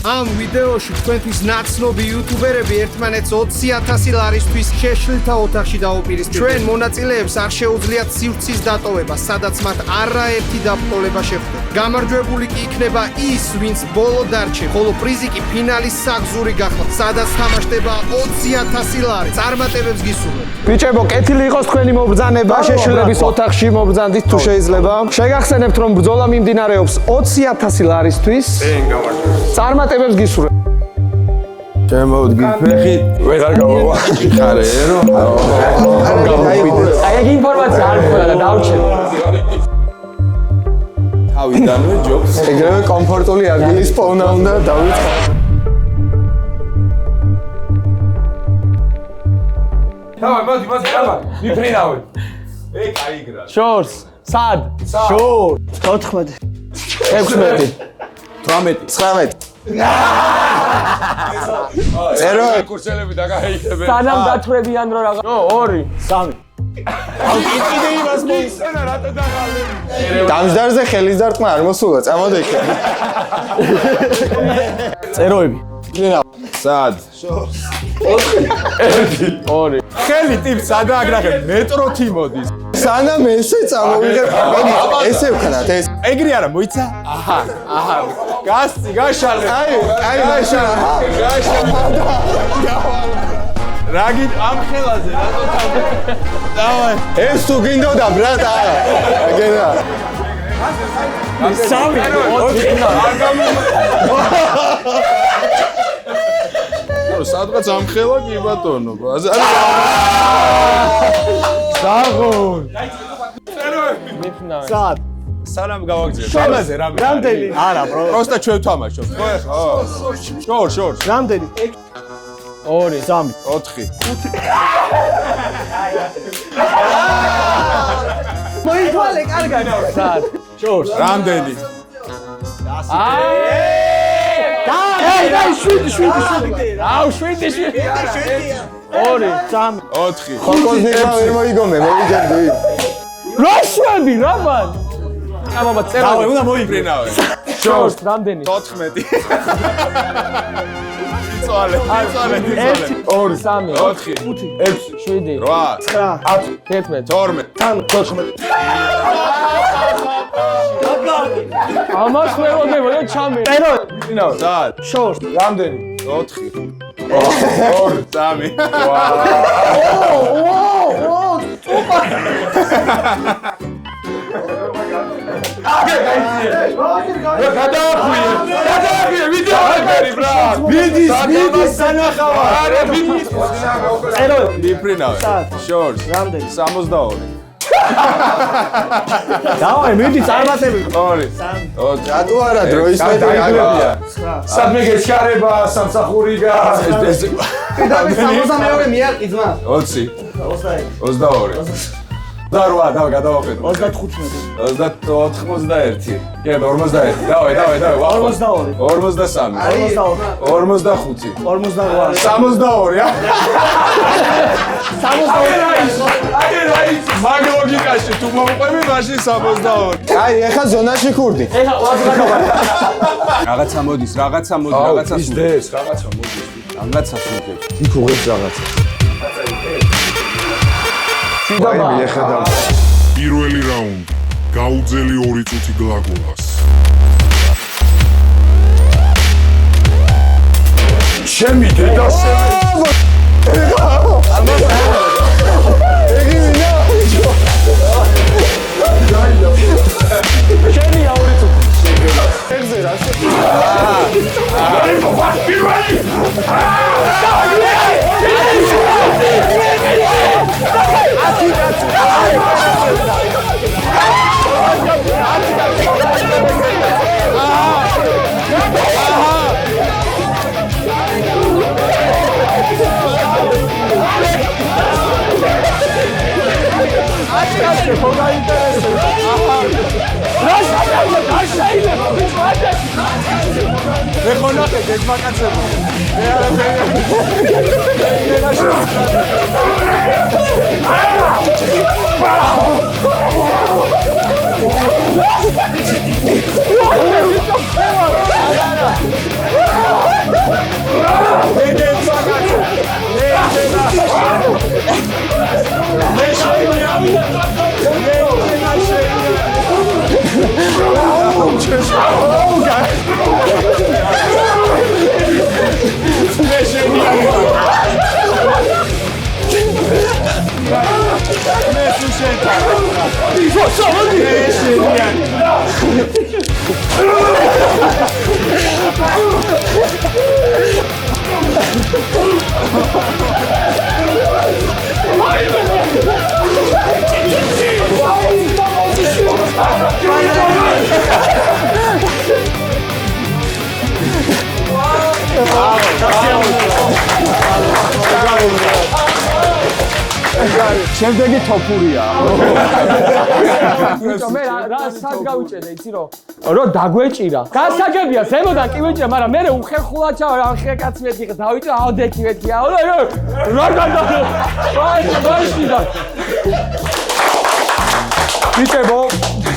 ამ ვიდეოში თქვენთვის ნაცნობი იუთუბერები ერთმანეთს 20,000 ლარისთვის შეშლილთა ოთახში დაუპირისპირდნენ. ჩვენ მონაწილეებს არ შეუძლიათ სივრცის დატოვება, სადაც მათ არაერთი დაბრკოლება შეხვდება. გამარჯვებული კი იქნება ის, ვინც ბოლო დარჩა, ხოლო პრიზი კი ფინალის საგზური გახდა, სადაც თამაშდება 20,000 ლარი. წარმატებებს გისურვებთ. ბიჭებო, კეთილი იყოს თქვენი მობრძანება, შეშლილების ოთახში მობრძანდით თუ შეიძლება. შეგახსენებთ, რომ ბრძოლა მიმდინარეობს 20,000 ლარისთვის. წარმატებებს გისურვებთ. შემოვდგით ფეხი, ვეღარ გავავა. ხარერო. აი ეგ ინფორმაცია არ მქონდა და დავჩერე. თავიდანვე ჯობს. ეგრევე კომფორტული ადგილის პოვნა უნდა დავიწყო. დავай, მოდი, მიფრინავე. აიგრა. შორს, სად? შორს. 14. 16. 18. 19. წერო კურსელები დაგაიგებენ. სანამ დათვრებიან რო რაღაც. 2, 3. კიდე იმას მოისმენა რატო დაღალები. დამჯდარზე ხელის დარტყმა არ მოსულა, წამოდი იქ. წეროები. სად? 2. ხელი ტიპს სადა აგრახებ მეტროთი მოდის. სანამ ესე წამოვიღებ, ესე ვქნათ ეს. ეგრე არა მოიცა? აჰა. გასცი, გაშალე. აი, გაშალე. რაგით ამ ხელაზე რატო დავაი. ეს თუ გინდოდა ბრატა. აგერა. 3, 4. არ გამო. სადღაც ამ ხელა კი ბატონო. საღონ. მიფნავე. სად? სანამ გავაგზავნე. შობაზე რამე. რამდენი? არა, ბრო. პროსტა ჩვენ ვთამაშობ. ხო ეხა? შორ. რამდენი? 2, 3, 4. მოითვალე კარგად. სად? შორს. რამდენი? აი, 7. აუ, 7. 2, 3. 4. ხოკოზნიკა ვერ მოიგონე, მოვიჯერდი. რა შვები, რა მან? აბა, წერა. დავე, უნდა მოიფრინავე. შორს, რამდენი? 14. იცვალე. 1, 2, 3, 4, 5, 6, 7, 8, 9, 10, 12. 14. ამას მეუბნება ჩამე. წერო. სად? შორს, რამდენი? 4. 2, 3. გადაახვიე, ვიდეო აგერი ბრა. მიდის სანახავა. არა, მიდის. წერო. მიფრინავე. შორს. რამდენი? 62. დავაი, მიდი წარმატები. 2. 4. რატო არა დროის დაიგებია. სადმე გეჩქარება სამსახური და ეს 62 მიაკი ძმა. 20. 22. 28 დავი გადავახედო. 35. 91. კი, 41. დავай. 42. 43. 45. 48. 62. მაგ ლოგიკაში თუ მოვყვები მაშინ 62. აი, ეხა ზონაში ქურდი. ეხა რაღაცა მოდის, რაღაცა ისდეს, რაღაცა მოდის. რაღაცა სულგებს. იქ უღებს რაღაცა. პირველი რაუნდი. გაუძელი 2 წუთი გლაგოლას. ჩემი დედა What? შემდეგი თოფურია. ბიჭო, მე რა სად გავიჭერე, იცი რომ დაგვეჭირა. გასაგებია, ზემოდან კი ვეჭირა, მაგრამ მე უხერხულად ჩავა, ან ხეკაც მეთქი, დავიჭრა, აუდექი მეთქი. რა გადაგა? ვაიშიდა. ბიჭებო,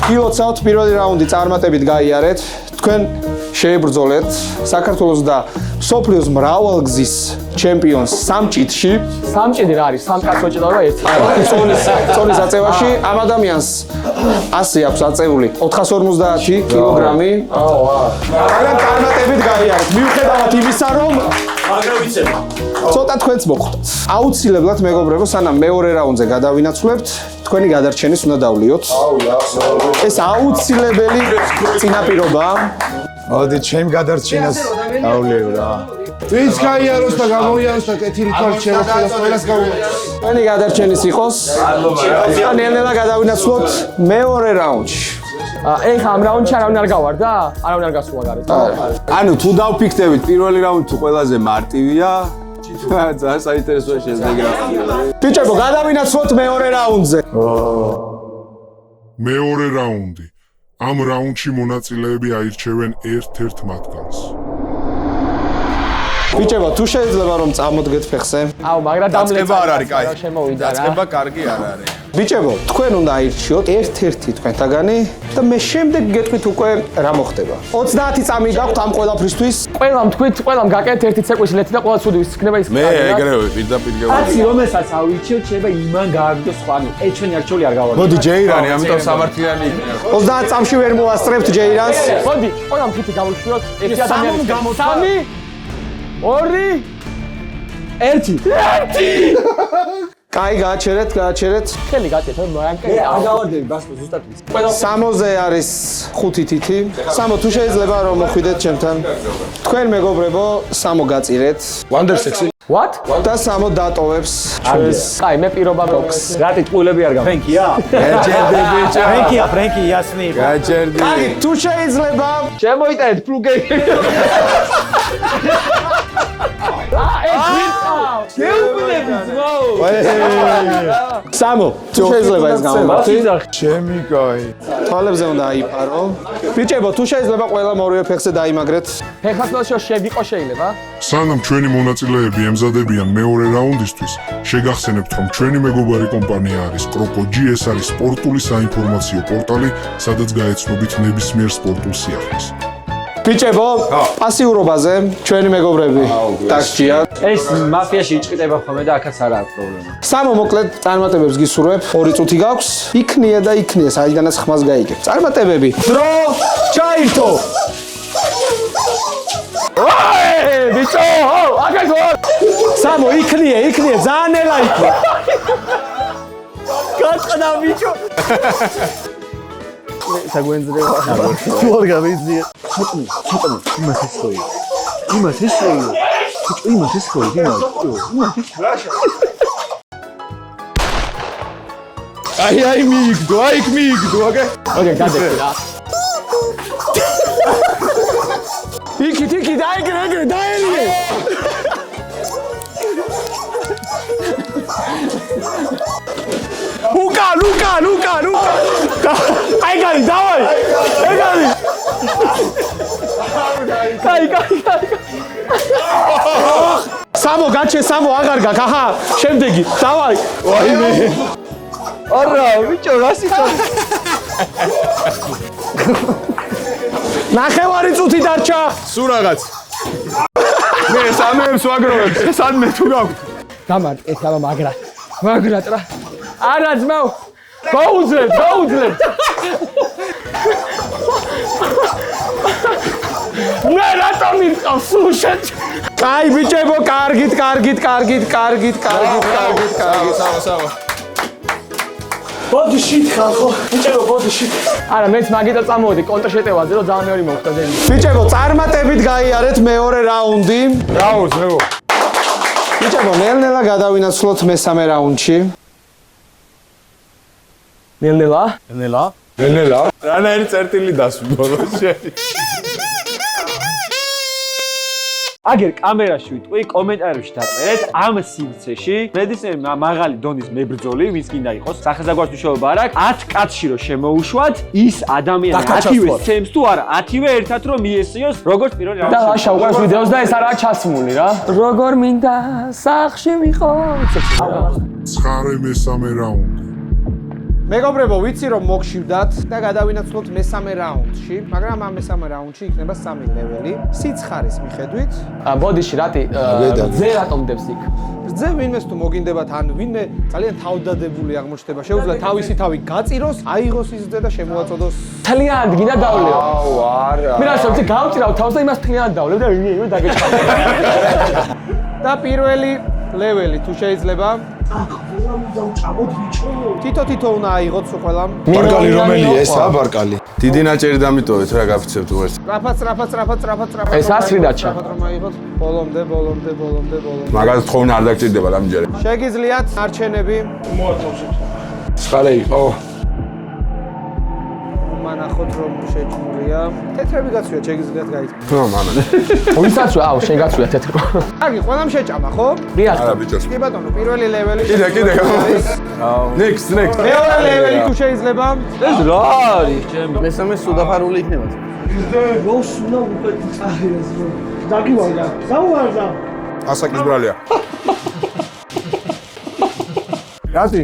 გილოცავთ პირველი რაუნდი წარმატებით გაიარეთ. თქვენ შეებრძოლეთ საქართველოს და სოფლიოს მრავალგზის ჩემპიონს სამჭიდში. სამჭიდი რა არის? სამკაცო ჭიდაობა ერთი. წონის აწევაში ამ ადამიანს 100 აქვს აწეული 450 კილოგრამი. მაგრამ წარმატებით გაიარეთ. მიუხედავად იმისა, რომ ცოტა თქვენც მოხვდათ. აუცილებლად მეგობრებო, სანამ მეორე რაუნდზე გადავინაცვლებთ, თქვენი გადარჩენის უნდა დავლიოთ. ეს აუცილებელი წინაპირობაა. მოდი ჩემ გადარჩენას დავლიო რა. ვინც გაიაროს და გამოიაროს და კეთილი თვალით შევხედოს ყველას გავუწევს. თქვენი გადარჩენის იყოს. და ნელ-ნელა გადავინაცვლოთ მეორე რაუნდში. ეხა ამ რაუნდში არავინ არ გავარდა? არავინ არ გასულა გარეთ. ანუ თუ დავფიქრდებით პირველი რაუნდი თუ ყველაზე მარტივია, ძალიან საინტერესოა შემდეგი რაუნდი. ბიჭებო, გადავინაცვლოთ მეორე რაუნდზე. მეორე რაუნდი. ამ რაუნდში მონაწილეები აირჩევენ ერთ-ერთ მათგანს. ბიჭებო, თუ შეიძლება რომ წამოდგეთ ფეხზე. აუ, მაგრამ დაწყება არ არის კაი. შემოვიდა რა. დაწყება კარგი არ არის. ბიჭებო, თქვენ უნდა აირჩიოთ ერთ-ერთი თქვენთაგანი და მე შემდეგ გეტყვით უკვე რა მოხდება. 30 წამი გაქვთ ამ ყველაფრისთვის. ყველამ თქვით, ყველამ გაკეთეთ ერთი ცეკვისლეთი და ყველა ცუდი იქნება ის. მე ეგრევე პირდაპირ კაცი გავიგე. რომელსაც ავირჩიოთ შეიძლება იმან გააგდოს ხვანი. ჩვენი არჩეული არ გავარდა. მოდი ჯეირანი, ამიტომ სამართლიანი იქნება. 30 წამში ვერ მოასწრებთ ჯეირანს. მოდი, ყველამ თვითი გავუშვიოთ ერთი ადამიანის სამი 2 1 კაი, გააჩერეთ. ხელი გაწეთ, მე არ გავარდები ბასკო ზუსტად ის. 60-ზე არის 5 თითი. სამო, თუ შეიძლება რომ მოხვიდეთ ჩემთან. თქვენ მეგობრებო, სამო გაწირეთ. Wonder Sexy. What? და სამო დატოვებს ჩვენს. კაი, მე პირობა მოგს. რატი ტყუილები არ გავა. ფრენკია. გაჭერდი ბიჭო. ფრენკი იასნი. გაჭერდი. კაი, თუ შეიძლება შემოიტანეთ ფლუგები. ეს ვირტა. შეუბნები ძმაო. სამო, თუ შეიძლება ეს გამომართი. ჩემი კაი. თვალებზე უნდა აიფარო. ბიჭებო, თუ შეიძლება ყველა მორიო ფეხზე დაიმაგრეთ. ფეხასმელში შევიყო შეიძლება? სანამ ჩვენი მონაწილეები ემზადებიან მეორე რაუნდისთვის, შეგახსენებთ, რომ ჩვენი მეგობარი კომპანია არის Crocodile, ეს არის სპორტული საინფორმაციო პორტალი, სადაც გაეცნობით ნებისმიერ სპორტულ სიახლეს. ბიჭებო, პასიურობაზე ჩვენი მეგობრები ტაქსჯია. ეს მაფიაში იჭყიდება ხოლმე და აქაც არ აქვს პრობლემა. სამო, მოკლედ წარმატებებს გისურვებ. 2 წუთი გაქვს. იქნია და იქნია, საიდანაც ხმას გაიგებ. წარმატებები. დრო ჩაირთო. ბიჭო, აკეთო. სამო, იქნია, ძალიან ნელა იქნია. გაწყდა ბიჭო. საგვენძრევა. ვარ გავიზიე. იმას ისოი. აი მიიგდო, იქ მიიგდო, აკე. ოკეი, გადაჭი რა. იქი, დაეგრე. ლუკა. აი, დავაი. ეგარი. კაი. სამო, გაჩე, აღარ გაკ, აჰა, შემდეგი, დავაი. ვაიმე. არა, ბიჭო, რა სიტყვა. ნახევარი წუთი დარჩა. სულ რაღაც. მე სამეებს ვაგროვებ, სადმე თუ გაქვთ. დამარტყეთ, მაგრა ტრა. არა ძმაო. გაუძლებ. ბატონი სულშეთ. კაი ბიჭებო, კარგით. ბოდიში ხალხო. ბიჭებო ბოდიში. არა, მეც მაგიტო წამოვედი კონტრშეტევაზე, რომ ძალიან მეორე მოხდა დენი. ბიჭებო, წარმატებით გაიარეთ მეორე რაუნდი. რაუნდს მეგო. ბიჭებო, ნელ-ნელა გადავინაცვლოთ მესამე რაუნდში. ნელ-ნელა? ნელა. რანაირი წერტილი დასვი ბოლოში. აგერ კამერაში ვიტყვი, კომენტარებში დაწერეთ ამ სივრცეში მედიცინური მაღალი დონის მებრძოლი, ვინც გინდა იყოს, სახელმწიფო მშობლობა არ აქვს, 10 კაცში რომ შემოუშვათ, ის ადამიანი 10-ვე სცემს თუ არა, 10-ვე ერთად რომ მიესიოს, როგორც პირველი და ლაშა უყურებს ვიდეოს და ეს არაა ჩასმული რა. როგორ მინდა სახში ვიყო. 9 მესამე რაუნდი. მეგობრებო, ვიცი რომ მოგშივდათ და გადავინაცვლოთ მესამე რაუნდში, მაგრამ ამ მესამე რაუნდში იქნება 3 ლეველი. სიცხარის მიხედვით, ბოდიში რატი ზე რატომ დებს იქ? რძე ვინმეს თუ მოგინდებათ, ან ვინმე ძალიან თავდადებული აღმოჩნდება, შეუძლია თავისი თავი გაწიროს, აიღოს ის რძე და შემოაწოდოს. თლიანად გინდა დავლეო. აუ არა. მე რასო ვთქვი, გავწირავ თავს და იმას თლიანად დავლევ და დაგეჩხარ. და პირველი ლეველი თუ შეიძლება თითო უნდა აიღოთ სულ ყველამ. ბარკალი რომელია ესა ბარკალი? დიდი ნაჭერი დამიტოვეთ რა გაფიცებთ უერთს. სწრაფად. ეს ასრი დაჩა. რომ აიღოთ ბოლომდე. მაგას თხოვნა არ დაგჭირდება რამჯერე. შეგიძლიათ არჩენები. ცხარე იყო. მანახოთ რომ შეჭმულია. თეთრები გაცვიათ, შეგიძლიათ გაიწვიოთ. ხო, მამა. ვისაც აუ შენ გაცვია თეთრი. კარგი, ყველამ შეჭამა, ხო? რიად? არა ბიჭო. კი ბატონო, პირველი ლეველი. კიდე. Next. მეორე ლეველი თუ შეიძლება. ეს რა არის? მესამე სუდაფარული იქნება. როს უნდა უკეთ წაიღეს რომ დაგივარდა. საუარდა. ასაკის ბრალია. რატი?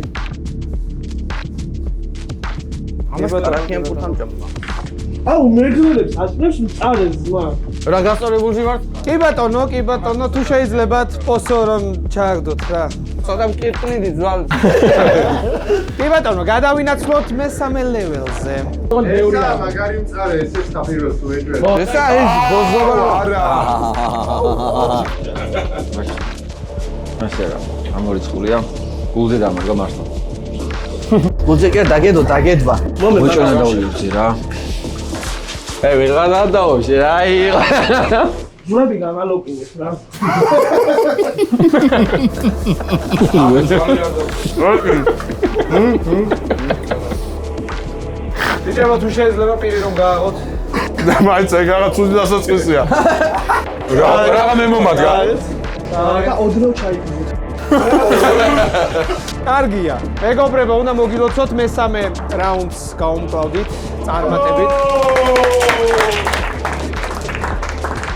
აუ მეგრელებს ასწრებს წარეს ზმა. რა გასწორებულში ვარ? კი ბატონო, თუ შეიძლებათ პოსო რომ ჩააგდოთ რა. ცოტა მკირწნიდი ძვალ. კი ბატონო, გადავინაცვლოთ მესამე ლეველზე. მაგარი მწარე ესეც დაპიროს თუ ეჭვე. ესა ეს ბოზობა არა. ასე რა. ამორიცხულია. გულზე დამარგა მართლა. გულზე კი დაგედვა. მოჭონა დაულივცი რა. ვიღა დავდაოში რა იყო. ზურები გამალოკინეს რა. ბიჭებო, თუ შეიძლება პირი რომ გააღოთ. და მაინც ეგაღაც უძი დასაწყისია. რა მე მომადგა. და ოდნავ ჩაიგდით. კარგია. მეგობრებო, უნდა მოგილოცოთ მესამე რაუნდს გავუმკლავდით წარმატებით.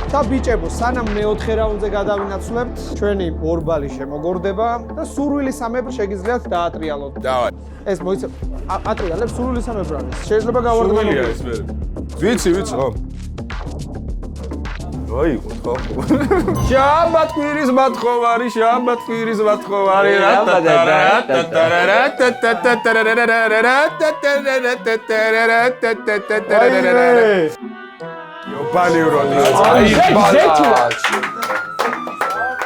და ბიჭებო, სანამ მეოთხე რაუნდზე გადავინაცვლებთ, ჩვენი ბორბალი შემოგორდება და სურვილისამებრ შეგიძლიათ დაატრიალოთ. დავაი. ეს მოიცა ატრიალებს სურვილისამებრ არის. შეიძლება გავარდნილო. ვიცი, ხო. აიყო ხო? შაბათ კვირის მათხოვარი. იოპალიურონი.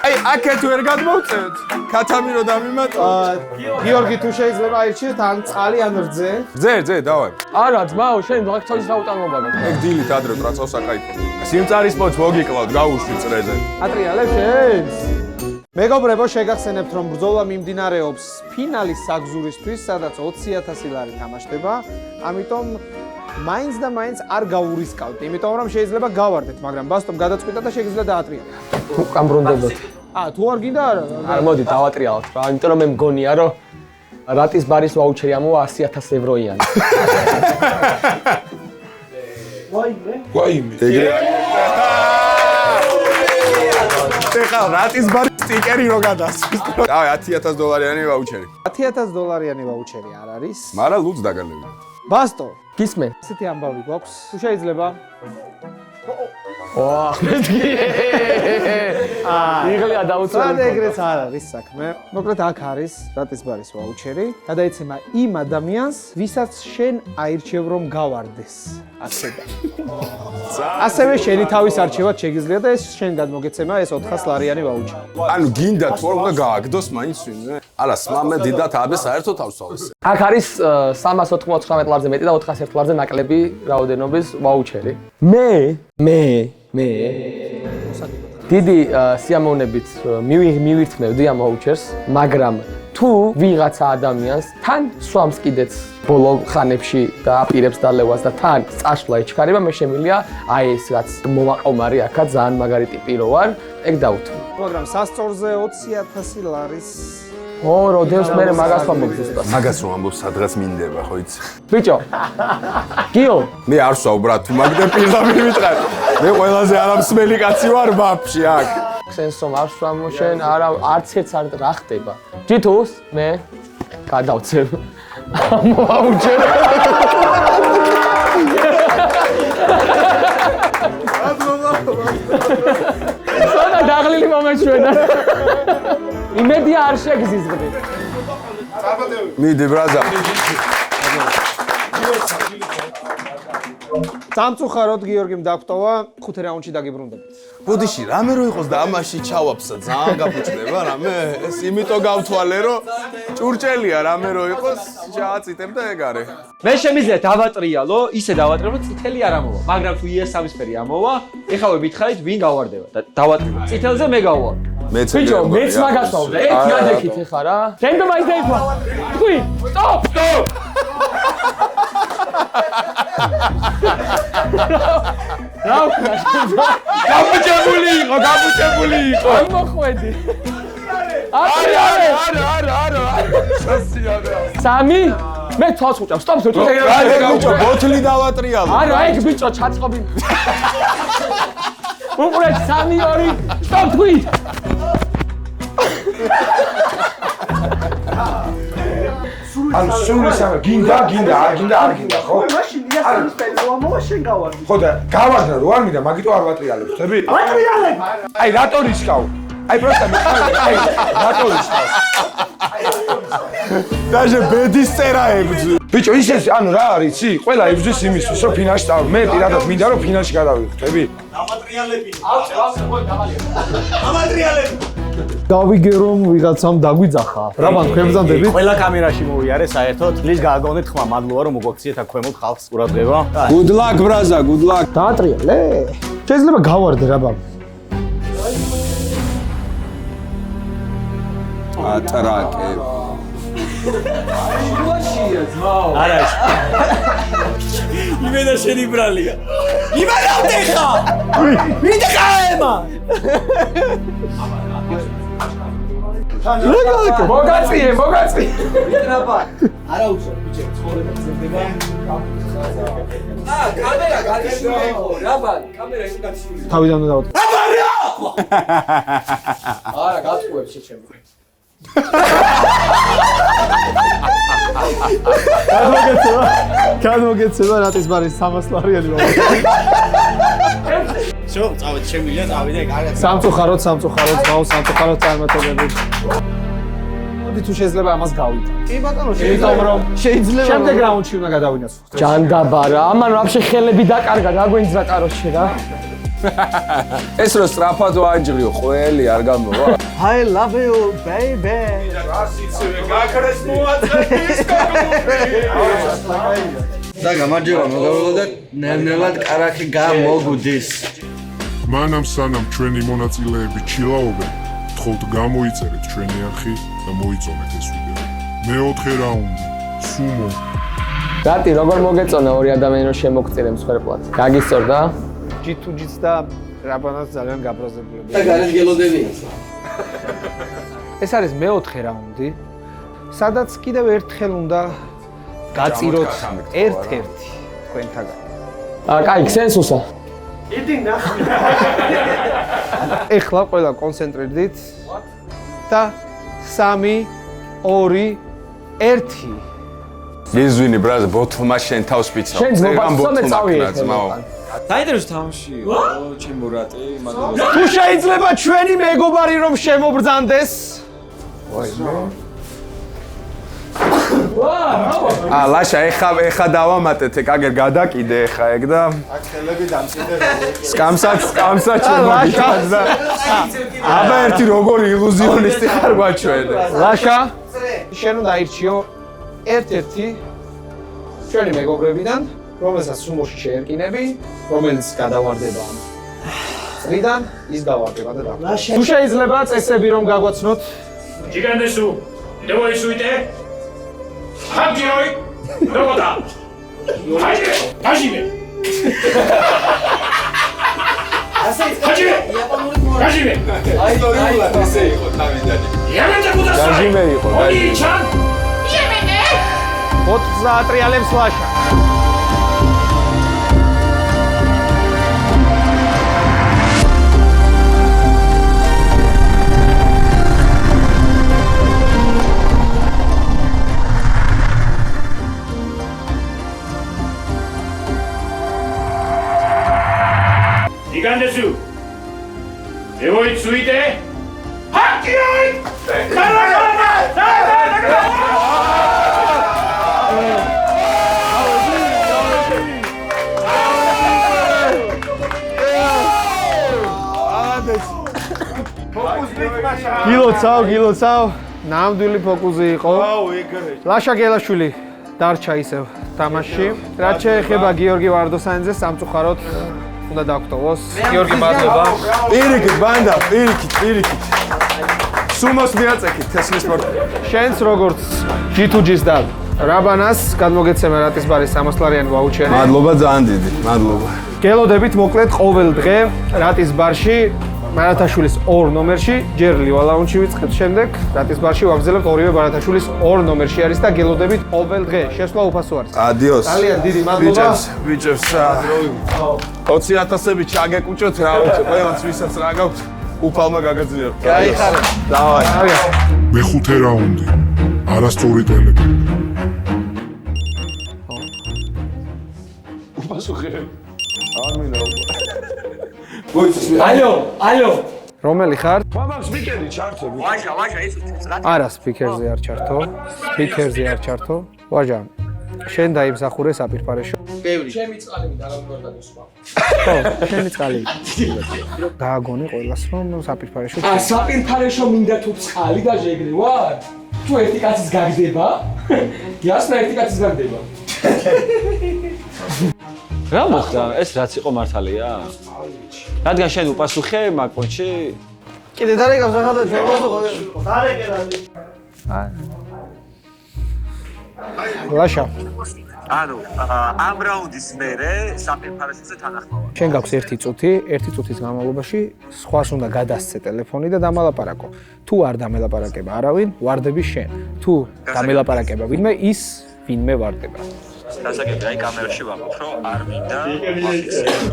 აი, აქეთ ვერ გადმოვწევთ. ქათამირო დამიმატო. გიორგი, თუ შეიძლება აირჩიეთ ან წყალი ან რძე. რძე, დავაი. არა ძმაო, შენ ვაქციის საუტანობა გაქვს. ეგ დილით ადრე ტრაცავს აკაიფო. სიმწარის პოც მოგიკლავთ, გაუშვი წრეზე. ატრიალებ შენს. მეგობრებო, შეგახსენებთ, რომ ბრძოლა მიმდინარეობს ფინალის საგზურისთვის, სადაც 20,000 ლარი თამაშდება. ამიტომ მაინც და მაინც არ გაურისკავთ, იმიტომ რომ შეიძლება გავარდეთ, მაგრამ ბასტომ გადაწყვიტა და შეგიძლიათ დაატრიალოთ. თუ კამბრონდებოდ. თუ არ გინდა არა. არ მოდი დავატრიალოთ რა, იმიტომ რომ მე მგონია რომ რატის ბარის ვაუჩერი ამოვა 100,000 ევროიანი. ვაიმე. ეხლა რატის ბარის სტიკერი რო გადასვით. დავაი, $10,000 ვაუჩერი. $10,000 ვაუჩერი არ არის. მაგრამ ლუც დაგალევი. ბასტო, გისმენ? ესეთი ამბავი გვაქვს. თუ შეიძლება ვაჰ, მეთქი. იღლია დაუცველი. სად ეგრეც არ არის საქმე. მოკლედ აქ არის რატისბარის ვაუჩერი. გადაეცემა იმ ადამიანს, ვისაც შენ აირჩევ რომ გავარდეს. ასევე შენი თავის არჩევად შეგიძლია და ეს შენ გადმოგეცემა ეს 400 ლარიანი ვაუჩერი. ანუ გინდა თუ არ უნდა გააგდოს მაინც ვინმე? არა, სმამე დიდად აბე საერთოდ ავსვავეს. აქ არის 399 ლარზე მეტი და 401 ლარზე ნაკლები რაოდენობის ვაუჩერი. მე დიდი სიამოვნებით მივირთმევდი ამ ვაუჩერს, მაგრამ თუ ვიღაცა ადამიანს თან სვამს კიდეც ბოლო ხანებში და აპირებს დალევას და თან წაშლა ეჩქარება, მე შემიძლია აი ეს რაც მოვაყომარი აქა ძალიან მაგარი ტიპი რო ვარ, ეგ დავუთმო. მაგრამ სასწორზე 20000 ლარის როდესაც მე მაგას ვამბობ ზუსტად. მაგას რომ ამბობ სადღაც მინდება, ხო იცი? ბიჭო. გიო, მე არ ვსვავ ბრატ, თუ მაგდე პირდაპირ ვიტყარ. მე ყველაზე არამსმელი კაცი ვარ ბაფში აქ. სენსომ არ სვამო შენ, არა არც ერთს არ რა ხდება. ჯითუს მე გადავცემ. ვაუჩერ. სონა დაღლილი მომეჩვენა. იმედია არ შეგზიზღდი. მიდი ბრაზა. სამწუხაროდ გიორგიმ დაგტოვა 5 რაუნდში დაგიბრუნდებით. ბოდიში, რამე რო იყოს და ამაში ჩავაფსა, ძალიან გაფუჭდება რამე. ეს იმიტომ გავთვალე, რომ ჭურჭელია რამე რო იყოს, ჩააწიტებ და ეგ არის. მე შემიძლია დავატრიალო, ისე დავატრიალო, წითელი არ ამოვა, მაგრამ თუ იესამისფერი ამოვა, ეხლა მითხარით ვინ გავარდება და დავატრიალო. წითელზე მე გავარ. მეც ბიჭო, მეც მაგას ვავდა. ერთი ადექით ეხა რა. რენდომაიზ დაიწყო. თქვი, სტოპ. რა უკნა შეიძლება? გაბუჭებული იყო. არ მოხვედი. არა. სამი? მე თვალს ხუჭავ. სტოპ, თუ ბიჭო, ბოთლი დავატრიალო. არა, ეგ ბიჭო ჩაწყობი. უყურეთ 3-2. სტოპ, თქვი. ანუ სულ ისაა, გინდა, არ გინდა, ხო? მაშინ იასამისფერი რო ამოვა შენ გავარდი. ხო და გავარდა რო არ მინდა, მაგიტო არ ვატრიალებ, ხდები? ვატრიალებ. აი რატო რისკავ? აი პროსტა აი რატო რისკავ? დაჟე ბედის წერა ებძვი. ბიჭო, ისე ანუ რა არის, იცი? ყველა იბძვის იმისთვის, რომ ფინალში დავი. მე პირადად მინდა რომ ფინალში გადავიდე, ხდები? გავიგე რომ ვიღაცამ დაგვიძახა. რაბან ქვემზანდებით? ყველა კამერაში მოვიარე საერთოდ. პლიზ გააგონეთ ხმა, მადლობა რომ მოგაქციეთ აქ ქვემოთ ხალხს ყურადღება. Good luck ბრაზა, good luck. დაატრიალე. შეიძლება გავარდე რაბან. ატრაკე. არა ის. იმენა შენი ბრალია. იმენა დეხა. მინდა გაემა. მოგაწიე. ვიტრაბა. არა უშო, ბიჭო, ცხოვრება გრძელდება. კამერა გაგიშურე იყო, რაბან, კამერა ის გაგიშურე. თავიდან უნდა დავთ. არა, გაწუებ შეჩემ. გადმოგეცემა რატისბარის 300 ლარიანი ვაუჩერი. შო, წავედი, შემიძლია წავიდე, კარგად. სამწუხაროდ წარმატებები. მოდი თუ შეიძლება ამას გავიტანო. კი ბატონო, შეიძლება შემდეგ რაუნდში უნდა გადავინაცვლოთ. ჯანდაბარა, ამან ვაფშე ხელები დაკარგა, გაგვენძრა კაროჩე რა. ეს რო სწრაფად ვაჯრიო, ყველი არ გამოვა. I love you baby. გაქრეს მოაწეს და გამარჯობა, მოგավորდა და ნელ-ნელად კარაქი გამოგუდის. მანამ სანამ ჩვენი მონაწილეები ჩილაობენ, თხოვთ გამოიწერეთ ჩვენი არხი და მოიწონეთ ეს ვიდეო. მეოთხე რაუნდი, სუმო. რატი, როგორ მოგეწონა ორი ადამიანი რომ შემოგწირე მსხვერპლად? გაგისწორდა? G2G-ს და რაბანას ძალიან გაბრაზებულები. და გარეგელოდები. ეს არის მეოთხე რაუნდი, სადაც კიდევ ერთხელ უნდა გაწიროთ ერთ-ერთი თქვენთაგან. კაი, ქსენსუსა. იდი ნახე. ეხლა ყველა კონცენტრირდით და 3 2 1 გიზვინი ბრაზა, ბოთლმა შენ თავს პიცა. შენ ძმობა, სომე წავიე. დაინტერესო თამაშიო, ჩემო რატი, მადლობა. თუ შეიძლება ჩვენი მეგობარი რომ შემობრძანდეს. ლაშა ეხა დავამატეთ ეგ აგერ გადაკიდე ეხა ეგ და აქ ხელები დამჭიდე. სკამსა შემოგიჭად და აბა ერთი როგორი ილუზიონისტი ხარ გვაჩვენე. ლაშა, შენ უნდა აირჩიო ერთ-ერთი ჩვენი მეგობრებიდან, რომელსაც სუმოში შეერკინები, რომელიც გადავარდება წრიდან, ის გავარდება და დაგვარდება. თუ შეიძლება წესები რომ გაგვაცნოთ, Gigantesu, devo isuite? Hagiroi, devo da. Hajime. Hajime. ესე იყო თავიდანი. Yamete kudasai. გაჟიმე იყო. Oni-chan. 90 ტრიალებს ლაშა. Gigantesu, devo isuite? Hagiroi. გილოცავ, ნამდვილი ფოკუსი იყო. ლაშა გელაშვილი დარჩა ისევ თამაშში. რაც შეეხება გიორგი ვარდოსანიძეს, სამწუხაროდ უნდა დაგტოვოს. გიორგი, მადლობა. პირიქით ბანდა, პირიქით. სუმოს მიაწექით თესლის სპორტი. შენც როგორც G2G-ს და რაბანას გადმოგეცემა რატისბარის 100 ლარიანი ვაუჩერი. მადლობა ძალიან დიდი, მადლობა. გელოდებით მოკლედ ყოველ დღე რატისბარში მარათაშვილის 2 ნომერში, ჯერ ლივალაუნჩი ვიწყებთ, შემდეგ რატისბარში ვაგრძელებთ ორივე მარათაშვილის 2 ნომერში არის და გელოდებით ყოველ დღე. შესვლა უფასო არის. ადიოს. ძალიან დიდი მადლობა. ბიჭებს 20,000-ები ჩაგეკუჭოთ რა ვიცი, ყველას ვისაც რა გაქვთ, უფალმა გაგაძლიეროთ. გაიხარეთ. დავაი. მეხუთე რაუნდი. არასწორი ტელები. ალო. რომელი ხარ? მამაკ სპიკერი ჩართო. არა, სპიკერზე არ ჩართო. ვაჟა, შენ დაიმსახურე საპირფარეშო. ჩემი წყალები დაგაგორდადოსვა. ხო, შენი წყალი. გააგონი ყველას რომ საპირფარეშო. საპირფარეშო მინდა თუ წყალი და ჟეგრი ვარ? თუ ერთი კაცის გაგდება? იასნა ერთი კაცის გაგდება. რა მოხდა? ეს რაც იყო მართალია? რადგან შენ უპასუხე მაგ პონჩი? კიდე დარეკავს ახლა და შევასუხო. ლაშა. ანუ ამ რაუნდის მერე საფირფარეშოზე თანახმავა. შენ გაქვს 1 წუთი, 1 წუთის განმავლობაში სხვას უნდა გადასცე ტელეფონი და დამალაპარაკო. თუ არ დამელაპარაკება არავინ, ვარდები შენ. თუ დამელაპარაკება ვინმე, ის ვინმე ვარდება. დასაგები, აი კამერაში ვამბობ, რომ არ მინდა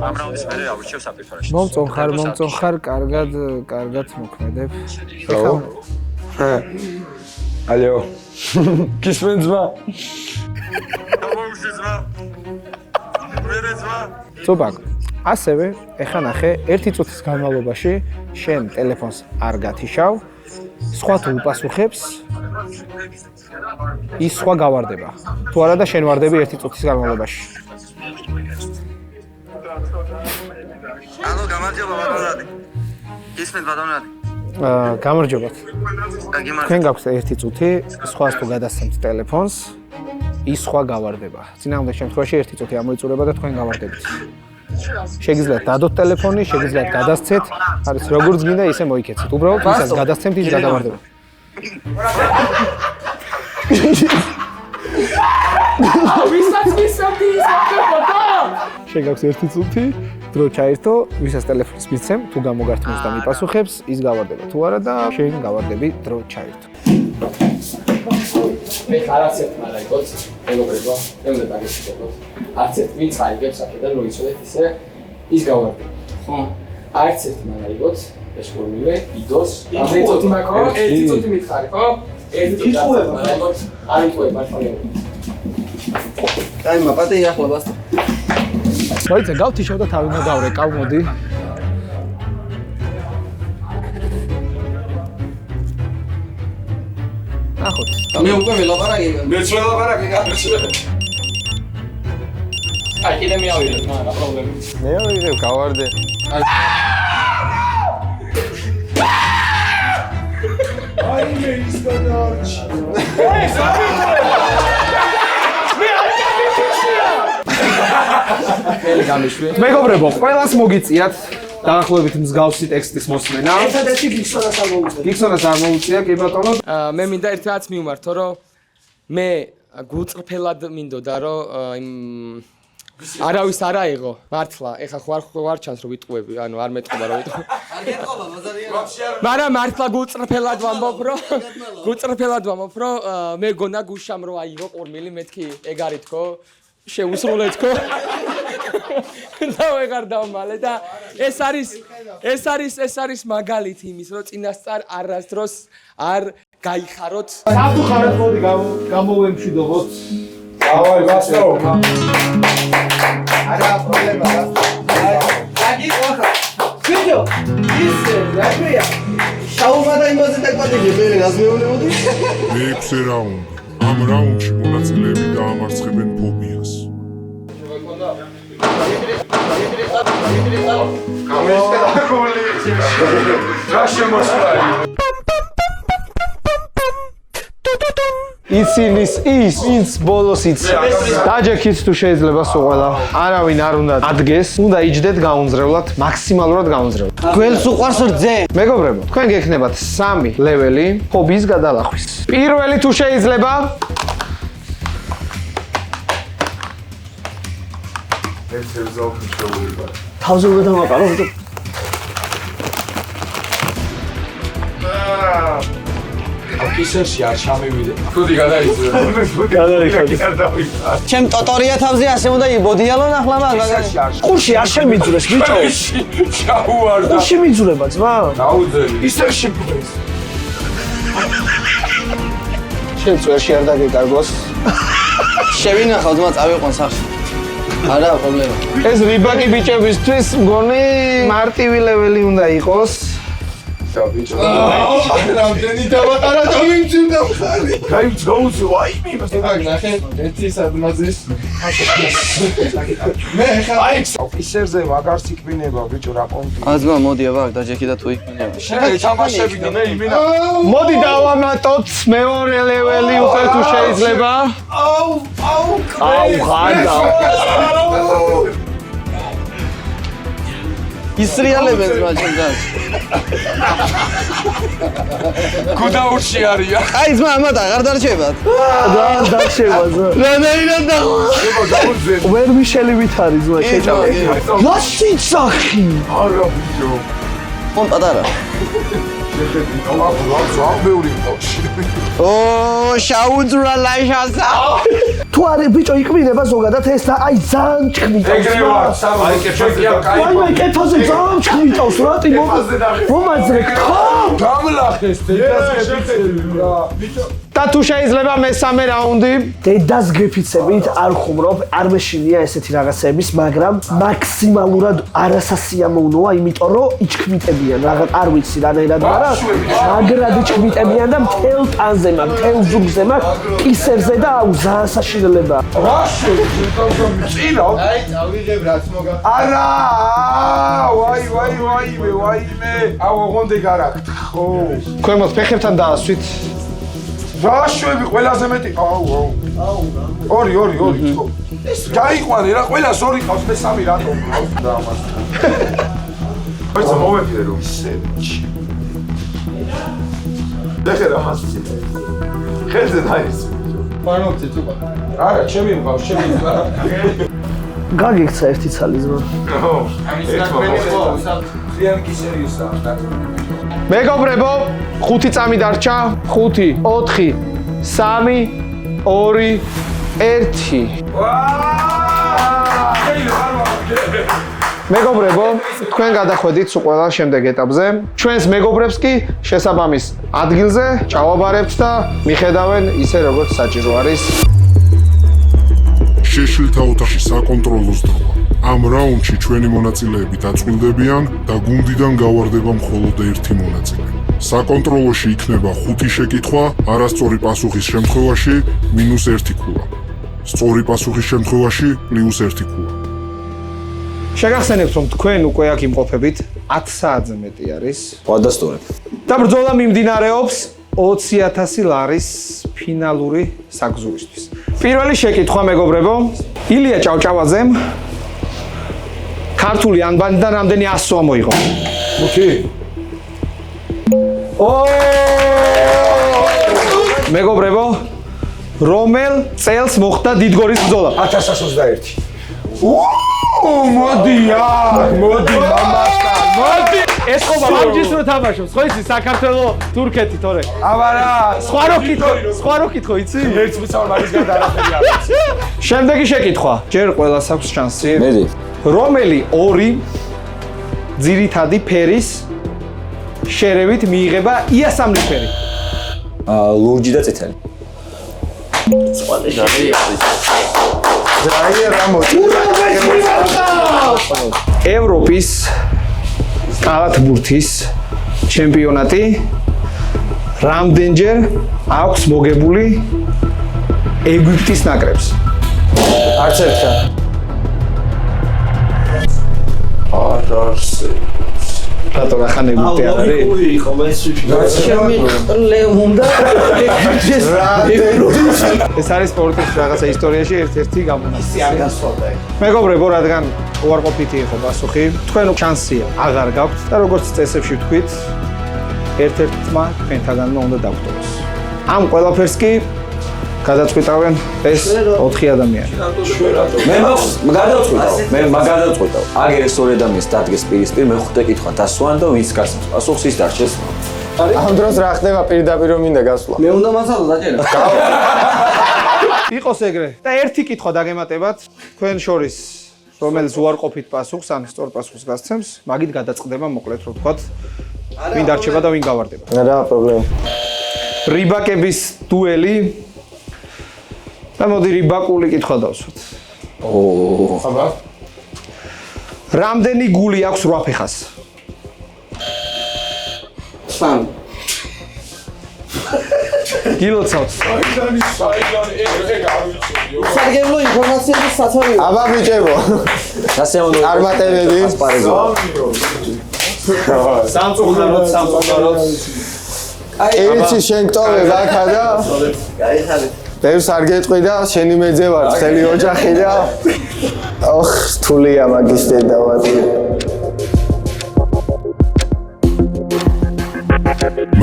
ამ რაუნდის მერე ავირჩიო საფირფარეშოს. მომწონხარ, კარგად მოქმედებ. ალო. კისმენძმა. წუბაკ, ასევე ეხა ნახე 1 წუთის განმავლობაში შენ ტელეფონს არ გათიშავ, სხვა თუ უპასუხებს, ის სხვა გავარდება. თუ არა და შენ ვარდები 1 წუთის განმავლობაში. ანუ გამარჯობა ბატონადი. ისმენთ ბატონადი. გამარჯობათ. თქვენ გაქვთ 1 წუთი, სხვას თუ გადასცემთ ტელეფონს, ის სხვა გავარდება. წინააღმდეგ შემთხვევაში 1 წუთი ამოიწურება და თქვენ გავარდებით. შეგიძლიათ დადოთ ტელეფონი, შეგიძლიათ გადასცეთ, არის როგორც გინდა ისე მოიქეცეთ. უბრალოდ ვისაც გადასცემთ, ის გადავარდება. ვისაც მისცემთ ის მოხდება? შენ გაქვს 1 წუთი, დრო ჩაერთო, ვისაც ტელეფონს მისცემ, თუ გამოგართმევს და მიპასუხებს, ის გავარდება. თუ არა და შენ გავარდები, დრო ჩაერთო. მე არც ერთ მარაიკოც, მეგობრებო, მე უნდა დაგეშეკოთ. არც ერთ ვინც აიგებს აქედან მოიცოდეთ ისე ის გავარდება. ხო? არც ერთ მარაიკოც ეს ფორმულე იდოს. ამ წუთი მაქრო, 1 წუთი მითხარი, ხო? 1 წუთი მარაიკოც არ იტყვება მართალია. კაი, მაპატე ახლა ბასტა. მოიცა გავთიშავ და თავი მოდავრეკავ, მოდი. ნახოთ. მე უკვე ველაპარაკე. მეც ველაპარაკე გამოსვლა. აი, კიდე მეავიდე, მაგრამ პრობლემა. მე ვიღებ გავარდე. აი მე ის გადაარჩი. მეგობრებო, ყველას მოგიწიათ დაახლოებით მსგავსი ტექსტის მოსმენა. ერთადერთი გიქსონას არ მოუწია. გიქსონას არ მოუწია, კი ბატონო. მე მინდა ერთ რაც მივმართო, რომ მე გულწრფელად მინდოდა, რომ იმ არავის არ აიღო, მართლა, ეხა ხوار ჩანს რომ ვიტყუები, ანუ არ მეტყობა რომ ვიტყუები. არ გეტყობა, ბაზარია. მაგრამ მართლა გულწრფელად ვამბობ, რომ მე გონა გუშამ რომ აიღო ყურმილი, მეთქი ეგ არის თქო, შეუსრულეთ თქო. და ვეღარ დავმალე და ეს არის მაგალითი იმის, რომ წინასწარ არასდროს არ გაიხაროთ. საფუხარად მოდი გამოვემშვიდობოთ. დავაი ბასტო. არა პრობლემა რა. აგი ოხა. ვიდეო ის რაკია. შაუმა და იმაზე დაკვადილი მე რას მეუბნებოდი? მეექვსე რაუნდი. ამ რაუნდში მონაწილეები დაამარცხებენ ფობიას. რა შემოსვლაა? იცინის ის, ვინც ბოლოს იცის. დაჯექით თუ შეიძლება სულ ყველა. არავინ არ უნდა ადგეს, უნდა იჯდეთ გაუნძრევლად, მაქსიმალურად გაუნძრევლად. გველს უყვარს რძე. მეგობრებო, თქვენ გექნებათ 3 ლეველი ფობიის გადალახვის. პირველი თუ შეიძლება თავზე უნდა დავაყარო, ვიდეო. ისერში არ ჩამივიდე. ხუთი გადაიწვე. ჩემ ტოტორია თავზე ასე უნდა იბოდიალო ნახლა მაგას. ყურში არ შემიძურეს ბიჭო. ჩაუვარდა. ყურში მიძურება ძმა. დაუძელი. ისერში ფუძეს. შენ წვერში არ დაგეკარგოს. შევინახავ ძმა წავიყვან სახში. არა პრობლემა. ეს რიბაკი ბიჭებისთვის მგონი მარტივი ლეველი უნდა იყოს. ბიჭო. რამდენი დავატარა და მიმძიმდა მხარი. აი ძოუზე ვაიმე იმას. ნახე, ერთი სადმაზის. მე ხა აი ოფისერზე მაგარ სიკბინება ბიჭო რა პონტი. აზმა მოდი აბა დაჯექი და თუ იქნები. შენ თამაშები და მე იმენა. მოდი დავამატოთ მეორე ლეველი უკვე თუ შეიძლება. აუ ხანდა. ისრიალებენ ძმა ჩემ დას. გუდაურში არიან. აი ძმა ამათ აღარ დარჩებათ. და დარჩება ძმა. რანაირად და ვერ მიშელივით არის ძმა შეჭამა. რა სიცახი. არა ბიჭო. ხომ პატარა. შეხედი გავაბლა ბევრი ყავში. ო შაუძრა ლაიშასა. თუ არის ბიჭო იყმინება ზოგადად ეს და აი ძალიან ჩხმიტავს. ეგრე ვარ, აი კეთილია კაი. აი კეთაზე ძალიან ჩხმიტავს რატი მომაძრე ხო? გამლახეს დედას გეფიცები რა. ბიჭო და თუ შეიძლება მესამე რაუნდი. დედას გეფიცებით არ ხუმრობ, არ მეშინია ესეთი რაღაცების, მაგრამ მაქსიმალურად არასასიამოვნოა, იმიტომ რომ იჩქმიტებიან, რაღაც არ ვიცი რანაირად, მაგრამ მაგრად იჩქმიტებიან და მთელ ტანზე, მთელ ზურგზე, კისერზე და აუ ძალიან საშინელებაა. რა შეიძლება წინა? აი, წავიღებ რაც მოგა. არა! ვაიმე. აუ ოღონდ ეგ არ აქვს. ხო. ქვემოთ ფეხებთან დაასვით. რაშვები ყველაზე მეტი. აუ. ორი. თქო. გაიყვანე რა, ყველას ორი ყავს, მე სამი რატომ ყავს და ამას. ვაიცა მოვეფლე რომ სერჩი. დახე რა მასწი. ხელზე დაიწყე. პანოთი თუ ყა. არა, ჩემი მყავს, ჩემი მყავს. გაგიქცა ერთი ცალი ზმა. ხო. ძალიან კი სერიოზაა. მეგობრებო, 5 წამი დარჩა. 5, 4, 3, 2, 1. მეგობრებო, თქვენ გადახვედით სულ ყველა შემდეგ ეტაპზე. ჩვენს მეგობრებს კი შესაბამის ადგილზე ჩავაბარებთ და მიხედავენ ისე როგორც საჭირო არის. შეშლილთა ოთახში საკონტროლოს დროა. ამ რაუნდში ჩვენი მონაწილეები დაწყვილდებიან და გუნდიდან გავარდება მხოლოდ ერთი მონაწილე. საკონტროლოში იქნება 5 შეკითხვა, არასწორი პასუხის შემთხვევაში -1 ქულა. სწორი პასუხის შემთხვევაში +1 ქულა. შეგახსენებთ, რომ თქვენ უკვე აქ იმყოფებით 10 საათზე მეტი არის. ვადასტურებ. და ბრძოლა მიმდინარეობს 20,000 ლარის ფინალური საგზურისთვის. პირველი შეკითხვა, მეგობრებო, ილია ჭავჭავაძემ ქართული ანბანიდან რამდენი 100 მოიღო? მუქი. მეგობრებო, რომელ წელს მოხდა დიდგორის ბრძოლა? 1121. მოდი მამასთან, მოდი. ეს ხო ამჯერს რო თამაშობს, ხო იცი საქართველოს თურქეთი თორე. აბარა, სხვა რო კითხო, იცი? ერთ მიცავ მაგისგან არაფერი არ არის. შემდეგი შეკითხვა. ჯერ ყველას აქვს შანსი. მედი. რომელი ორი ძირითადი ფერის შერევით მიიღება იასამნიფერი? ლურჯი და წითელი. ევროპის კალათბურთის ჩემპიონატი რამდენჯერ აქვს მოგებული ეგვიპტის ნაკრებს? არც ერთხელ. არ არსებობს. რატო ახან ეგვიპტე არ არის? იყო მესვიში. ეს არის სპორტის რაღაცა ისტორიაში ერთ-ერთი გამონაკლისი. არ გასვლა. მეგობრებო, რადგან უარყოფითი იყო პასუხი, თქვენ შანსია აღარ გაქვთ და როგორც წესებში ვთქვით, ერთ-ერთმა თქვენთაგანმა უნდა დაგვტოვოს. ამ ყველაფერს კი გადაწყვეტავენ ეს 4 ადამიანი. მე გადავწყვეტავ. აგერ ეს ორი ადამიანს დადგეს პირისპირ, მე-5 კითხვა დასვან და ვინც გასცემს პასუხს ის დარჩეს. ამ დროს რა ხდება პირდაპირ რომ მინდა გასვლა? მე უნდა მასალა დაჭერა. იყოს ეგრე. და ერთი კითხვა დაგემატებათ თქვენ შორის, რომელიც უარყოფით პასუხს, ან სწორ პასუხს გასცემს, მაგით გადაწყდება მოკლედ რო ვთქვათ, ვინ დარჩება და ვინ გავარდება. რა პრობლემა? რიბაკების დუელი. და მოდი რიბაკული კითხვა დავსვათ. აბა. რამდენი გული აქვს 8 ფეხას? 3. გილოცავთ. ეგ არ ვიცოდიო. სარგებლო ინფორმაციების საწოლი. აბა ბიჭებო. დასემონო წარმატებები. ასპარეზო. სამწუხაროდ. იცი შენ გტოვებ აქა და გაიხარეთ. ბევრს არ გეტყვი და შენი მეძე ვარ, მთელი ოჯახი და ოხ, რთულია მაგის დედავადი.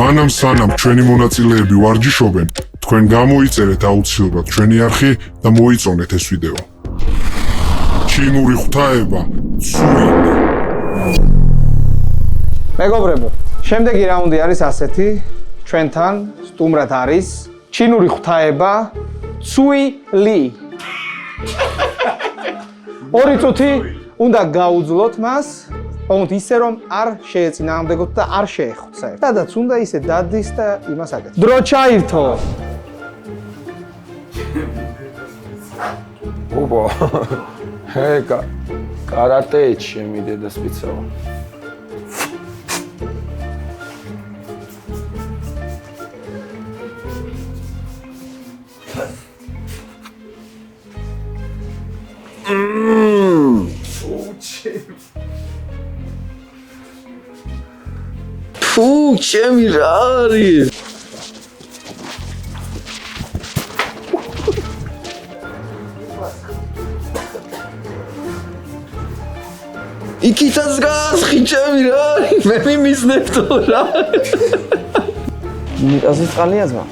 მანამ სანამ ჩვენი მონაწილეები ვარჯიშობენ, თქვენ გამოიწერეთ აუცილებლად ჩვენი არხი და მოიწონეთ ეს ვიდეო. ჩინური ღვთაება ცუი. მეგობრებო, შემდეგი რაუნდი არის ასეთი. ჩვენთან სტუმრად არის ჩინური ღვთაება ცუი ალი. 2 წუთი უნდა გაუძლოთ მას, თუმცა ისე რომ არ შეეწინააღმდეგოთ და არ შეეხოთ საერთოდ. სადაც უნდა ისე დადის და იმას აკეთოს. დრო ჩაირთო. უბო. ჰეკა. კარატეში შემიდე სპეციალ. ფუ, ჩემი რა არის? იქითაც გასხი ჩემი რა არის? მე მიმიზნებდო რა. ნიკაზე წყალია ძმა.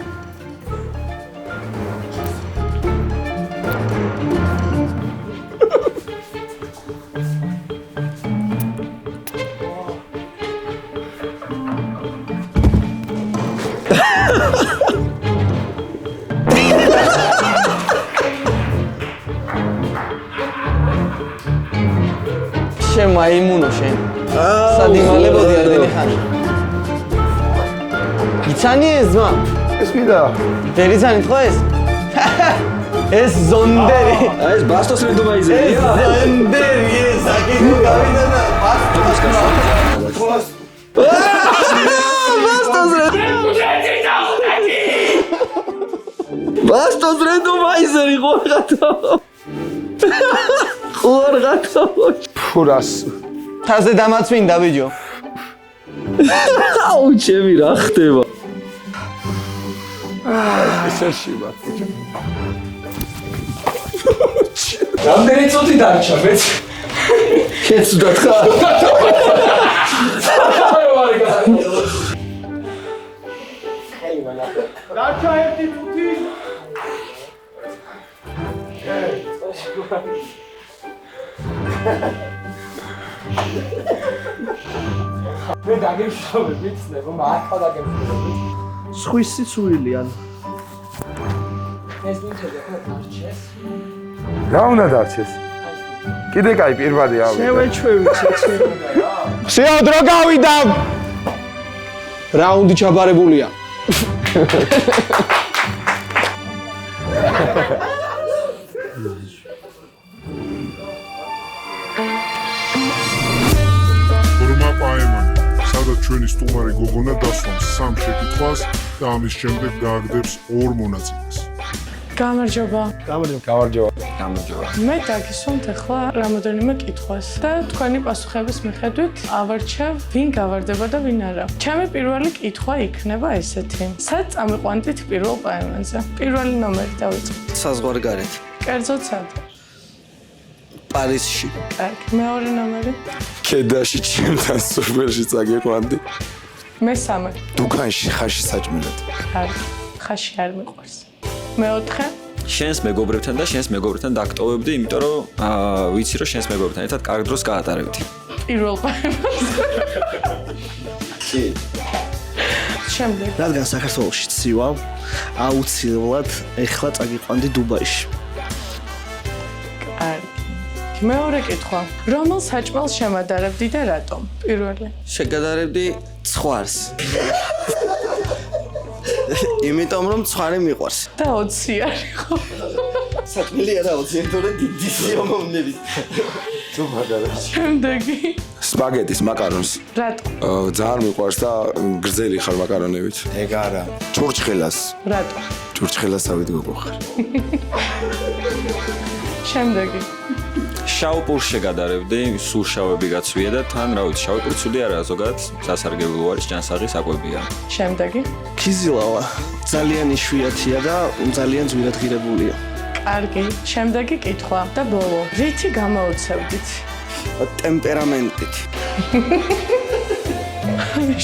შენ მაიმუნო შენ. სადიმალებოდი ამდენი ხანი. იცანი ეს ძმა? ეს ვიდა? ვერ იცანი ხო ეს? ეს ზონდერი. ეს ბასტოს რენდომაიზერია. ზონდერი, საკითხი გავიდა და ბასტოს ბასტოს რენდომაიზერი ყურღათო. ყურღათო. ფურას. თაზე დამაწვინდა ბიჭო. აუ ჩემი რა ხდება? ესე შივა. რამდენი წუთი დარჩა მეც? შენც უდათხა. დარჩა 1 წუთი. მე დაგემშვიდობებ, ვიცნებ, მართლა დაგემშვიდობებ. სხვისი ცურილიან. ეს ვინცედა ხო დარჩეს? რა უნდა დარჩეს? კიდე კაი პირვადი ავი. შევეჩვევი ცეცე. შეო დრო გავიდა. რაუნდი ჩაბარებულია. ფორმა პაემანი, სადაც ჩვენი სტუმარი გოგონა დასვამს 3 შეკითხვას და ამის შემდეგ გააგდებს 2 მონაწილეს. გამარჯობა. გამარჯობა. მე დაგისვამთ ახლა რამოდენიმე კითხვას და თქვენი პასუხების მიხედვით ავარჩევ ვინ გავარდება და ვინ არა. ჩემი პირველი კითხვა იქნება ესეთი. სად წამიყვანდით პირველ პაემანზე? პირველი ნომერი დავიწყოთ. საზღვარგარეთ. კერძოდ სად? პარიზში. კარგი, მეორე ნომერი? კედაში ჩემთან სუპერში წაგიყვანდი. მესამე. დუქანში ხაში საჭმელად. კარგი, ხაში არ მიყვარს. მეოთხე? შენს მეგობრებთან და შენს მეგობრებთან დაგტოვებდი, იმიტომ რომ ვიცი რომ შენს მეგობრებთან ერთად კარგ დროს გაატარებდი. პირველ პაემანზე. კი. შემდეგ. რადგან საქართველოში ცივა, აუცილებლად ეხლა წაგიყვანდი დუბაიში. კარგი. მეორე კითხვა. რომელ საჭმელს შემადარებდი და რატომ? პირველი. შეგადარებდი ცხვარს. იმიტომ რომ ცხვარი მიყვარს. და 20 არის ხო? საჭმელი არა 20, თორე დიდი სიამოვნებით. თუ მაგარა. შემდეგი. სპაგეტის მაკარონს. რატომ? ძალიან მიყვარს და გრძელი ხარ მაკარონებით. ეგ არა. ჩურჩხელას. რატომ? ჩურჩხელასავით გოგო ხარ. შემდეგი. შავ პურს შეგადარებდი, სულ შავები გაცვია და თან რა ვიცი, შავი პური ცუდი არა, ზოგადად სასარგებლო არის, ჭანსაღი საკვებია. შემდეგი. ქიზილავა ძალიან იშვიათია და ძალიან ძვირად ღირებულია. კარგი. შემდეგი კითხვა და ბოლო. რითი გამოუცევდით? ტემპერამენტით.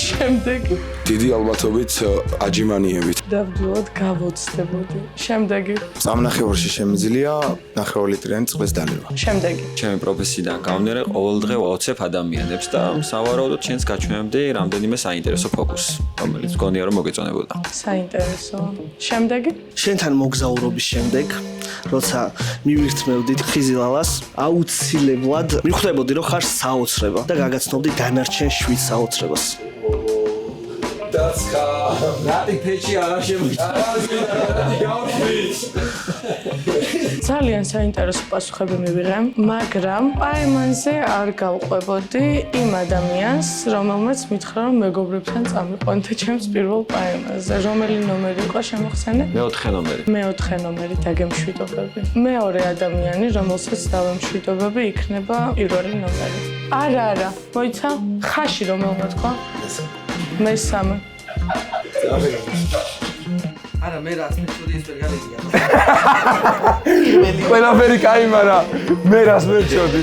შემდეგი. დიდი ალბათობით აჯიმანიებით. დავდივოთ გავოცდებოდი. შემდეგი. სამნახევარში შემიძლია 9 ლიტრიანი წყლის დალევა. შემდეგი. ჩემი პროფესიიდან გამომდინარე, ყოველდღე ვაოცებ ადამიანებს და სავარაუდოდ შენს გაჩვენებდი რამდენიმე საინტერესო ფოკუსს, რომელიც გონია რომ მოგეწონებოდა. საინტერესო. შემდეგი. შენთან მოგზაურობის შემდეგ, როცა მივირთმევდით ხიზილალას, აუცილებლად მიხვდებოდი რომ ხარ საოცრება და გაგაცნობდი დანარჩენ 7 საოცრებას. დაცხა. რატი ფეჩი არა ძალიან საინტერესო პასუხები მივიღე, მაგრამ პაემანზე არ გავყვებოდი იმ ადამიანს, რომელმაც მითხრა რომ მეგობრებთან წამიყვანთე ჩემს პირველ პაემანზე. რომელი ნომერი იყო შემოხსენე? მეოთხე ნომერი. მეოთხე ნომერი დაგემშვიდობები. მეორე ადამიანი, რომელსაც დავემშვიდობები, იქნება პირველი ნომერი. არა, მოიცა? ხაში რომელმა თქვა? მესამე. არა, მე რაც მეწოდი ის ვერ გავიგია. ყველაფერი კაი, მაგრამ მე რას მეწოდი?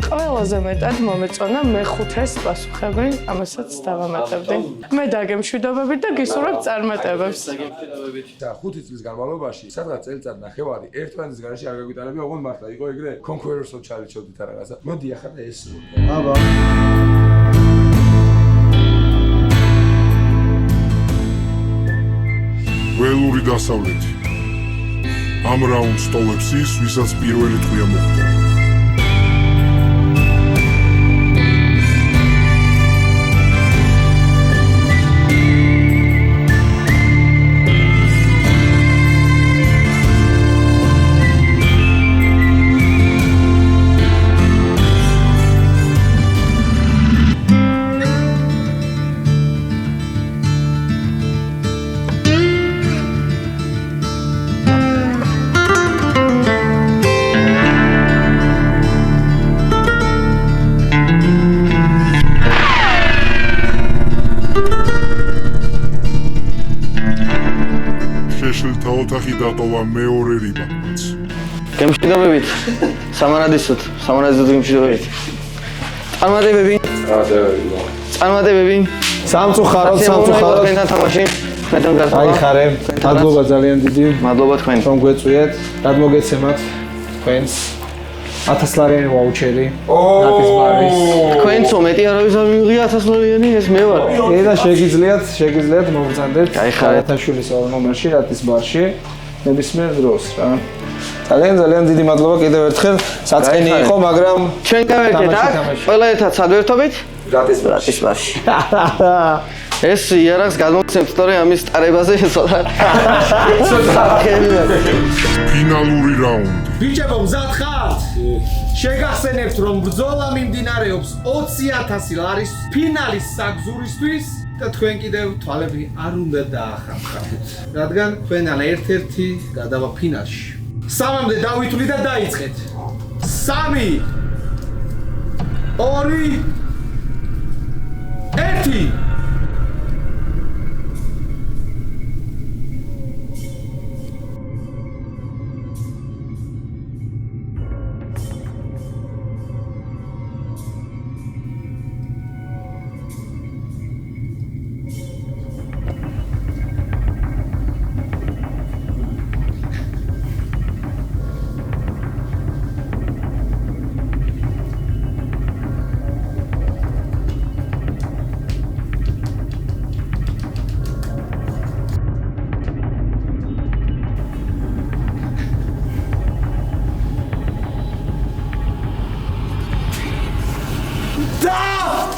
ყველაზე მეტად მომეწონა მეხუთეს პასუხები, ამასაც დავამატებდი. მე დაგემშვიდობები და გისურვებთ წარმატებებს. და 5 წლის განმავლობაში, სადღაც წელიწად ნახევარი ერთმანეთის გარშე არ გაგვიტანებია, ოღონდ მართლა იყო ეგრე კონკურენსო ჩარიჩოდით რაღაცა. მოდი ახლა და ეს. აბა. ველური დასავლეთი. ამ რაუნდს ტოვებს ის, ვისაც პირველი ტყვია მოხვდა. ოთახი დატოვა მეორე რიბაკმაც. გემშვიდობებით. სამარადისოდ გემშვიდობებით. წარმატებები. სამწუხაროდ. თქვენთან თამაში. აიხარე. მადლობა ძალიან დიდი. მადლობა თქვენ. რომ გვეწვიეთ. გადმოგეცემათ თქვენს 1000 ლარიანი ვაუჩერი. ნატის ბარის. თქვენც მეტი არავის არ მიიღია 1000 ლარიანი, ეს მე ვარ. და შეგიძლიათ მოგწანდეთ. აიხარე. თაშულის ნომერში ნატის ბარში. ნებისმიერ დროს რა. ძალიან დიდი მადლობა კიდევ ერთხელ. საწყენი იყო, მაგრამ ჩვენ გავერგეთ აქ. ყველა ერთად სადვერთობით? ნატის ბარში. ეს იარაღს გადმოგცემთ, თორე ამის ტარებაზე ცოტა. ფინალური რაუნდი. ბიჭებო, მზად ხართ? შეგახსენებთ, რომ ბრძოლა მიმდინარეობს 20000 ლარის ფინალის საგზურისთვის და თქვენ კიდევ თვალები არ უნდა დაახამხათ, რადგან თქვენთან ერთ-ერთი გადავა ფინალში. 3-მდე დავითვლი და დაიწყეთ. 3 2 1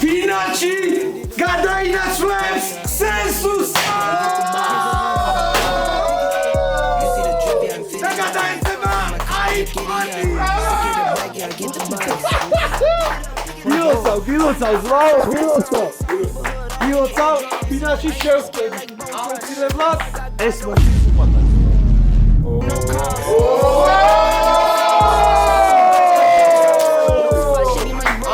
ფინალში გადაინაცვლებს სენსუს! და გადაეცემა აიფონი! გილოცავ, ფინალში შევსკები. აუცილებლად ეს მოხდეს უყვარდა.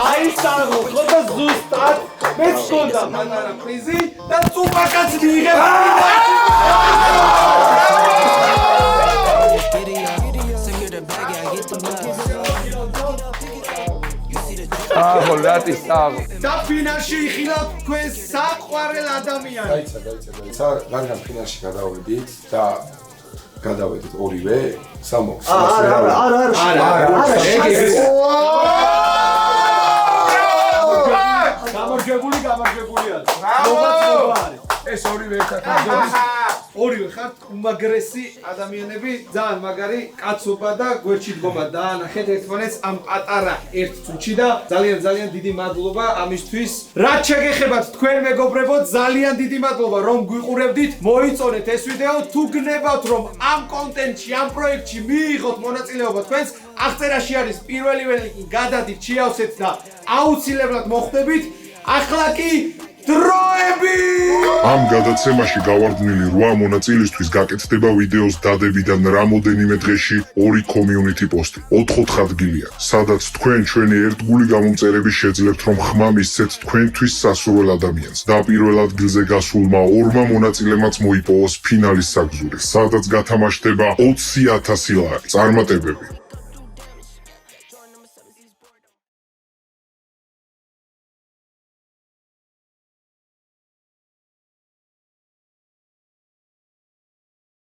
აისაღო, ხოდა ზუსტად მეც გონდა მანარა პრიზი და წუპაკაც მიიღებ. აღო ლატის აღო. და ფინალში იხილავთ თქვენ საყვარელ ადამიანს. დაიცა, რადგან ფინალში გადავედით და გადავედით ორივე, სამოქს. გამარჯვებულია. ეს ორივე ერთად არის. ორივე ხართ უმაგრესი ადამიანები, ძალიან მაგარი კაცობა და გვერდში დგომა დაანახეთ ერთმანეთს ამ პატარა ერთ წუთში და ძალიან დიდი მადლობა ამისთვის. რაც შეგეხებათ თქვენ მეგობრებო, ძალიან დიდი მადლობა რომ გვიყურებდით. მოიწონეთ ეს ვიდეო, თუ გნებავთ რომ ამ კონტენტში, ამ პროექტში მიიღოთ მონაწილეობა თქვენს, აღწერაში არის პირველი ლინკი, გადადით, შეავსეთ და აუცილებლად მოხვდებით. ახლა კი დროები! ამ გადაცემაში გავარდნილი 8 მონაწილისთვის გაკეთდება ვიდეოს დადებიდან რამოდენიმე დღეში 2 community post-ი. 4 ადგილია, სადაც თქვენ ჩვენი ერთგული გამომწერები შეძლებთ, რომ ხმა მისცეთ თქვენთვის სასურველ ადამიანს. და პირველ ადგილზე გასულმა 2 მონაწილემაც მოიპოვოს ფინალის საგზური, სადაც გათამაშდება 20000 ლარი. წარმატებები!